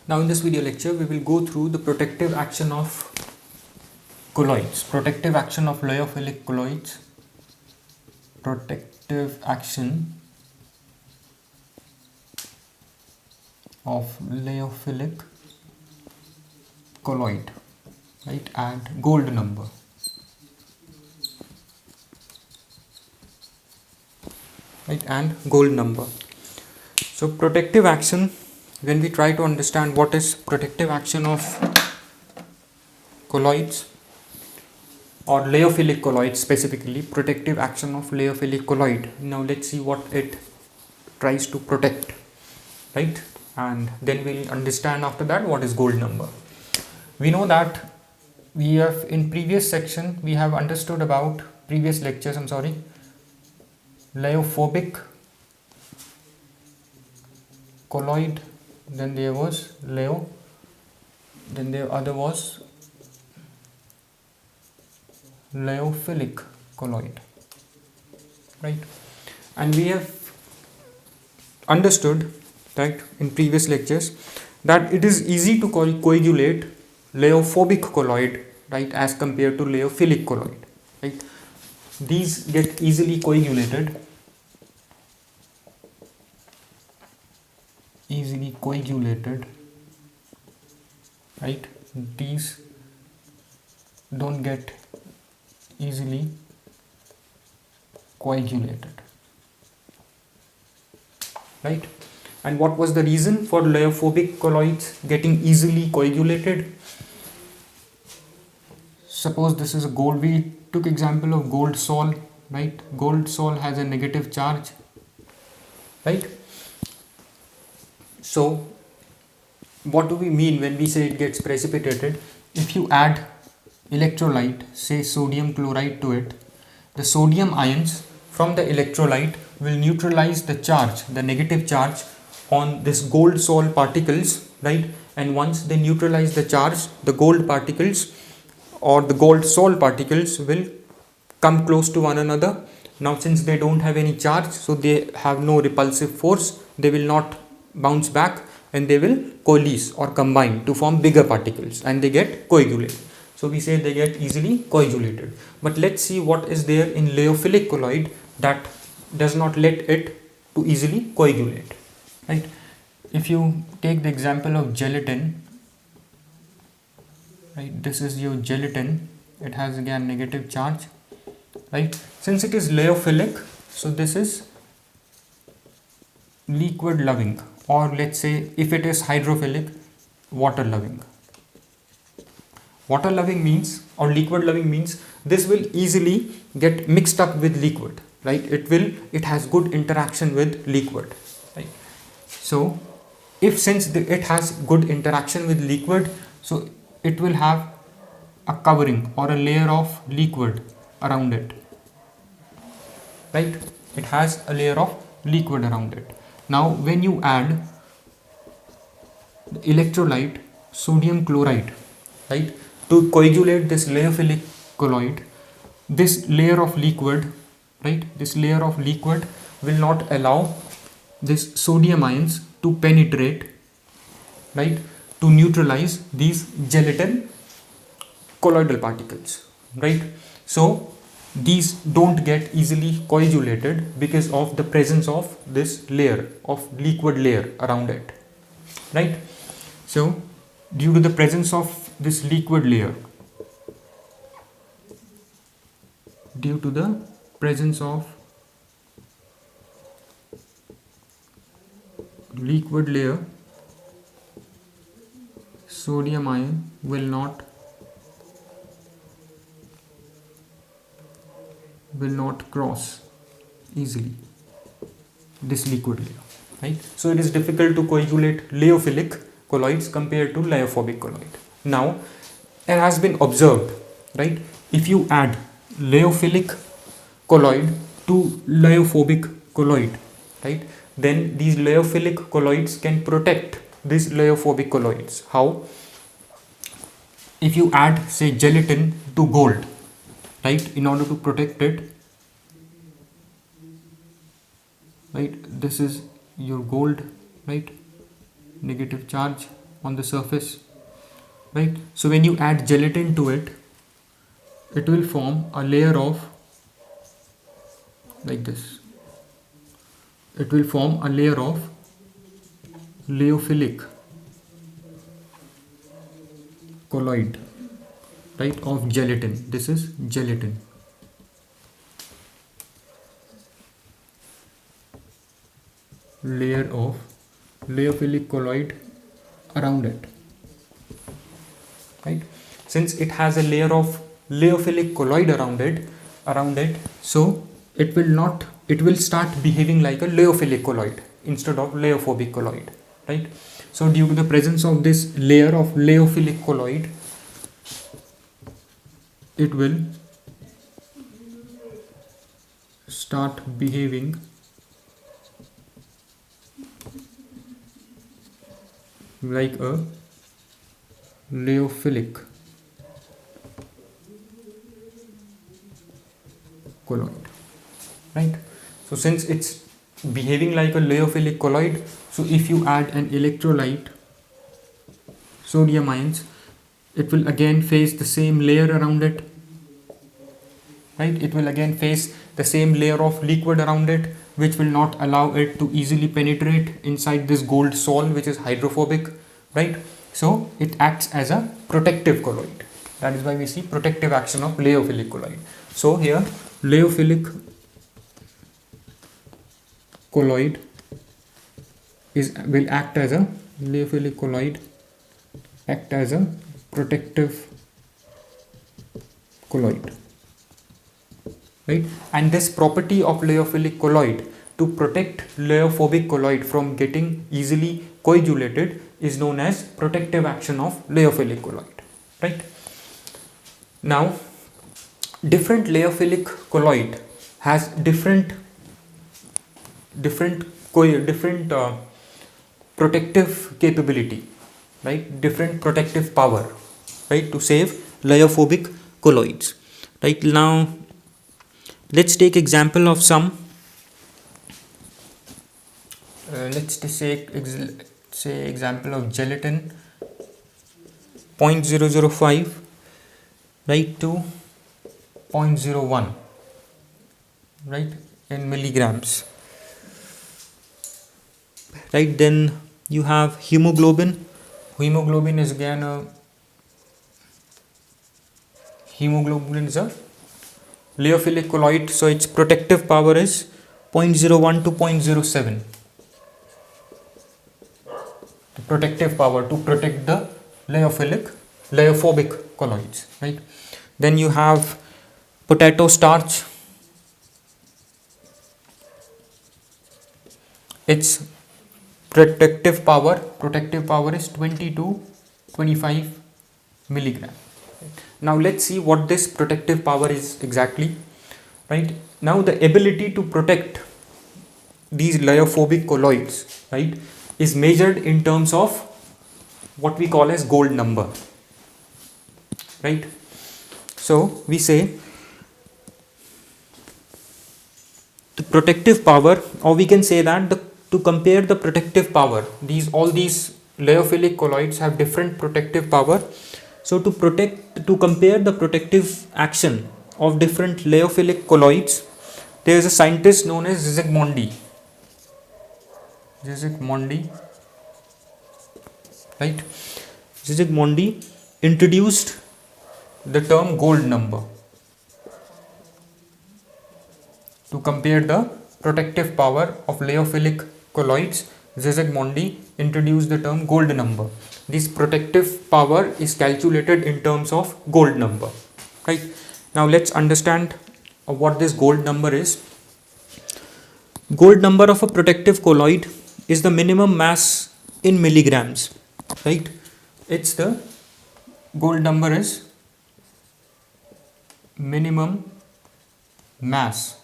Now in this video lecture we will go through the protective action of colloids, protective action of lyophilic colloids, protective action of lyophilic colloid, right, and gold number. Right, and gold number. So protective action, when we try to understand what is protective action of colloids or lyophilic colloids, specifically protective action of lyophilic colloid. Now let's see what it tries to protect, right, and then we'll understand after that what is gold number. We know that we have in previous section we have understood about previous lectures, lyophobic colloid, then there was then the other was lyophilic colloid, right, and we have understood that in previous lectures that it is easy to coagulate lyophobic colloid, right, as compared to lyophilic colloid, right. These get easily coagulated, right. These don't get easily coagulated, right. And what was the reason for lyophobic colloids getting easily coagulated? Suppose this is a gold, we took example of gold sol, right. Gold sol has a negative charge, right. So what do we mean when we say it gets precipitated? If you add electrolyte, say sodium chloride, to it, the sodium ions from the electrolyte will neutralize the charge, the negative charge on this gold sol particles, right, and once they neutralize the charge, the gold particles or the gold sol particles will come close to one another. Now since they don't have any charge, so they have no repulsive force, they will not bounce back and they will coalesce or combine to form bigger particles and they get coagulated. So we say they get easily coagulated. But let's see what is there in lyophilic colloid that does not let it to easily coagulate, right. If you take the example of gelatin, right, this is your gelatin, it has again negative charge, right. Since it is lyophilic, so this is liquid loving, or let's say if it is hydrophilic, water loving. Water loving means, or liquid loving means, this will easily get mixed up with liquid, right. It has good interaction with liquid, right. So if since it has good interaction with liquid, so it will have a covering or a layer of liquid around it, right. It has a layer of liquid around it. Now when you add the electrolyte sodium chloride, right, to coagulate this lyophilic colloid, this layer of liquid, right, this layer of liquid will not allow this sodium ions to penetrate, right, to neutralize these gelatin colloidal particles, right. So these don't get easily coagulated because of the presence of this layer of liquid layer around it, right. So due to the presence of this liquid layer, due to the presence of liquid layer, sodium ion will not cross easily this liquid layer, right. So it is difficult to coagulate lyophilic colloids compared to lyophobic colloid. Now it has been observed, right, if you add lyophilic colloid to lyophobic colloid, right, then these lyophilic colloids can protect these lyophobic colloids. How? If you add say gelatin to gold, right, in order to protect it, right, this is your gold, right, negative charge, on the surface, right? So when you add gelatin to it, it will form a layer of, like this, it will form a layer of lyophilic colloid, right, of gelatin. This is gelatin. Layer of lyophilic colloid around it, right? Since it has a layer of lyophilic colloid around it, so it will start behaving like a lyophilic colloid instead of lyophilic colloid, right? So due to the presence of this layer of lyophilic colloid, it will start behaving like a lyophilic colloid, right? So since it's behaving like a lyophilic colloid, so if you add an electrolyte, sodium ions, it will again face the same layer around it, right? It will again face the same layer of liquid around it, which will not allow it to easily penetrate inside this gold sol, which is hydrophobic, right? So it acts as a protective colloid. That is why we see protective action of lyophilic colloid. So here lyophilic colloid will act as a protective colloid, right? And this property of lyophilic colloid to protect lyophobic colloid from getting easily coagulated is known as protective action of lyophilic colloid, right? Now different lyophilic colloid has different protective capability, right? Different protective power, right, to save lyophobic colloids. Right, now let's take example of some let's just say example of gelatin 0.005, right, to 0.01, right, in milligrams, right? Then you have hemoglobin is again a lyophilic colloid, so its protective power is 0.01 to 0.07. Protective power to protect the lyophobic colloids, right? Then you have potato starch. Its protective power is 20 to 25 milligram. Now let's see what this protective power is exactly, right? Now the ability to protect these lyophobic colloids, right, is measured in terms of what we call as gold number, right? So we say the protective power, or we can say that to compare the protective power, all these lyophilic colloids have different protective power. So to compare the protective action of different lyophilic colloids, there is a scientist known as Zsigmondy, right? Zsigmondy introduced the term gold number to compare the protective power of lyophilic colloids. Zsigmondy introduced the term gold number. This protective power is calculated in terms of gold number, right? Now let's understand what this gold number is. Gold number of a protective colloid is the minimum mass in milligrams, right? It's the gold number is minimum mass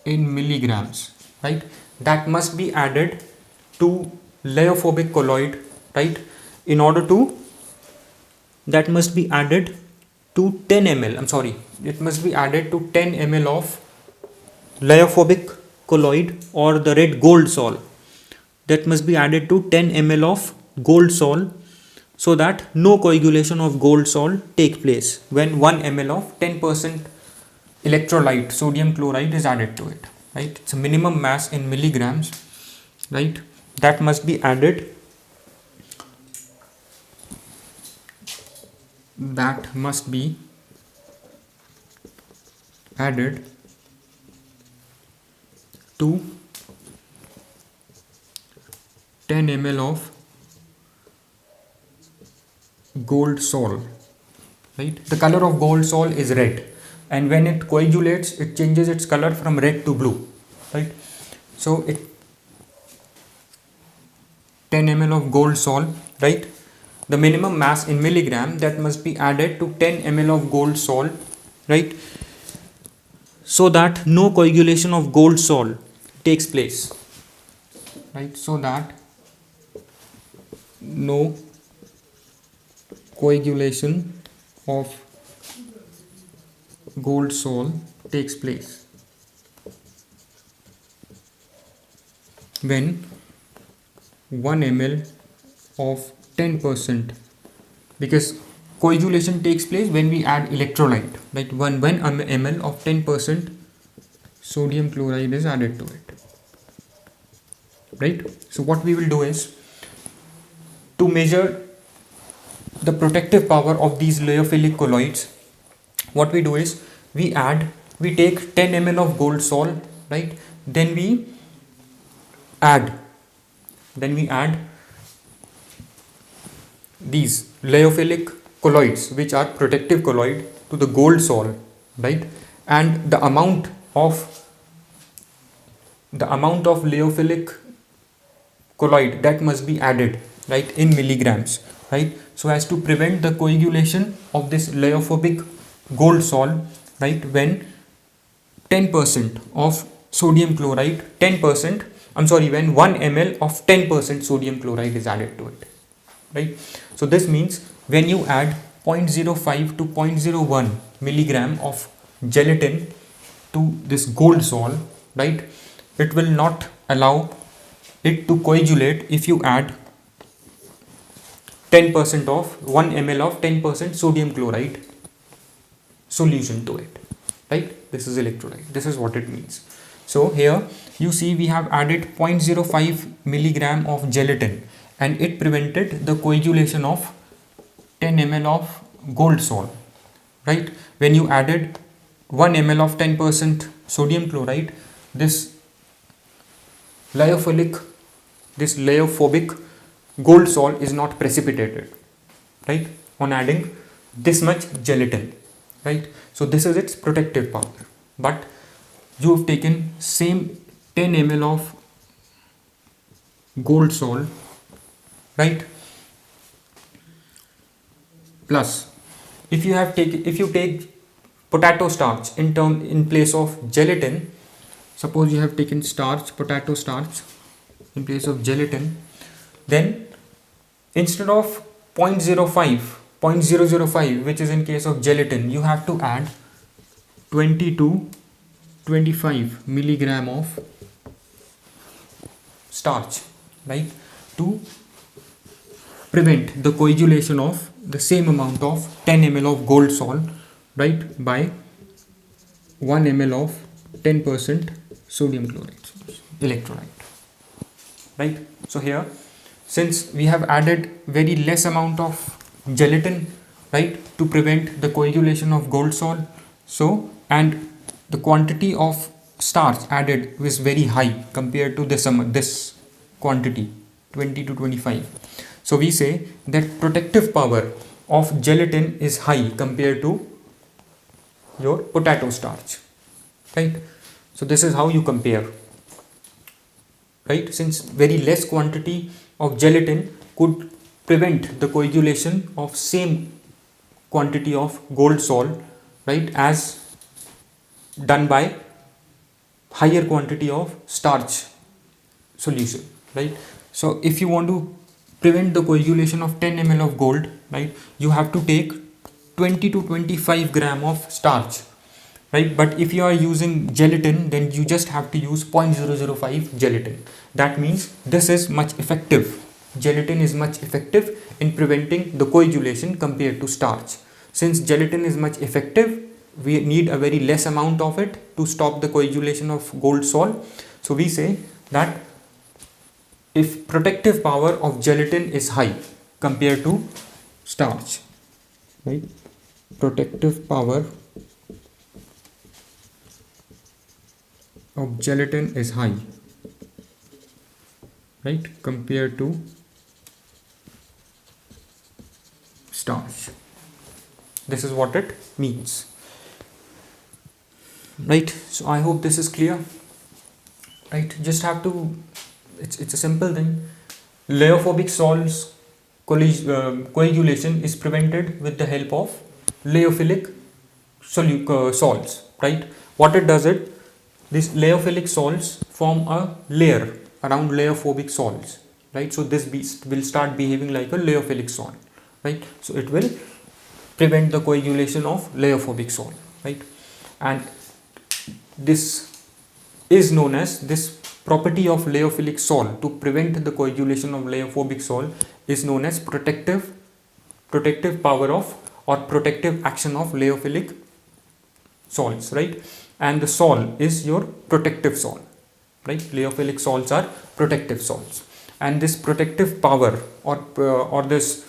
in milligrams, right? That must be added to lyophobic colloid, right? In order to, that must be added to 10 ml. It must be added to 10 ml of lyophobic colloid or the red gold sol. That must be added to 10 ml of gold sol so that no coagulation of gold sol take place when 1 ml of 10% electrolyte sodium chloride is added to it, right? It's a minimum mass in milligrams, right? That must be added, to 10 ml of gold sol, right? The color of gold sol is red, and when it coagulates it changes its color from red to blue, right? So it 10 ml of gold sol, right? The minimum mass in milligram that must be added to 10 ml of gold sol, right? So that no coagulation of gold sol takes place, right? So that no coagulation of gold sol takes place when 1 ml of 10%, because coagulation takes place when we add electrolyte, right? When ml of 10% sodium chloride is added to it, right? So what we will do is, to measure the protective power of these lyophilic colloids, what we do is we take 10 ml of gold sol, right? Then we add these lyophilic colloids, which are protective colloid, to the gold sol, right? And the amount of lyophilic colloid that must be added, right, in milligrams, right, so as to prevent the coagulation of this lyophobic gold sol, right, when 10% of sodium chloride, when 1 ml of 10% sodium chloride is added to it, right? So this means when you add 0.05 to 0.01 milligram of gelatin to this gold sol, right, it will not allow it to coagulate if you add 10% of 1 ml of 10% sodium chloride solution to it, right? This is electrolyte. This is what it means. So here you see we have added 0.05 milligram of gelatin, and it prevented the coagulation of 10 ml of gold sol, right? When you added 1 ml of 10% sodium chloride, this lyophobic gold sol is not precipitated, right, on adding this much gelatin, right? So this is its protective power. But you have taken same 10 ml of gold sol, right, plus if you take potato starch in place of gelatin. Suppose you have taken potato starch in place of gelatin, then instead of 0.05, which is in case of gelatin, you have to add 20 to 25 milligram of starch, right, to prevent the coagulation of the same amount of 10 ml of gold sol, right, by 1 ml of 10% sodium chloride electrolyte, right? So here, since we have added very less amount of gelatin, right, to prevent the coagulation of gold sol, so, and the quantity of starch added was very high compared to this quantity, 20 to 25. So we say that protective power of gelatin is high compared to your potato starch, right? So this is how you compare, right? Since very less quantity of gelatin could prevent the coagulation of same quantity of gold sol, right, as done by higher quantity of starch solution, right? So if you want to prevent the coagulation of 10 ml of gold, right, you have to take 20 to 25 gram of starch, right? But if you are using gelatin, then you just have to use 0.005 gelatin. That means this is much effective, gelatin is much effective in preventing the coagulation compared to starch. Since gelatin is much effective, we need a very less amount of it to stop the coagulation of gold sol. So we say that if protective power of gelatin is high compared to starch, right? Protective power of gelatin is high, right, compared to starch. This is what it means, right? So I hope this is clear, right? Just have to, it's a simple thing. Leophobic sols coagulation is prevented with the help of leophilic sols, right? What it does, it, these leophilic sols form a layer around leophobic sols, right? So this beast will start behaving like a leophilic sol, right? So it will prevent the coagulation of leophobic sol, right? And this is known as, this property of leophilic sol to prevent the coagulation of leophobic sol is known as protective power of, or protective action of leophilic sols, right? And the sol is your protective sol, right? Leophilic sols are protective sols, and this protective power or this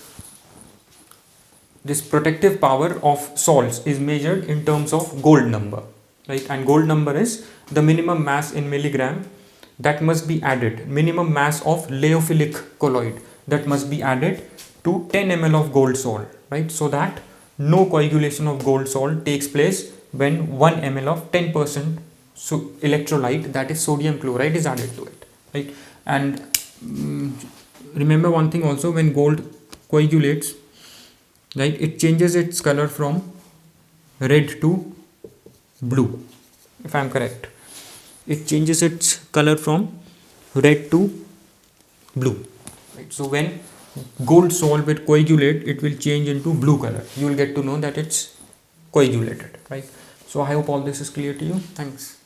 protective power of sols is measured in terms of gold number, right? And gold number is the minimum mass in milligram that must be added, minimum mass of leophilic colloid that must be added to 10 ml of gold sol, right? So that no coagulation of gold sol takes place when 1 ml of 10% electrolyte, that is sodium chloride, is added to it, right? And remember one thing also, when gold coagulates, right, it changes its color from red to blue, if I am correct. It changes its color from red to blue, right? So when gold sol will coagulate, it will change into blue color. You will get to know that it's coagulated, right? So I hope all this is clear to you. Thanks.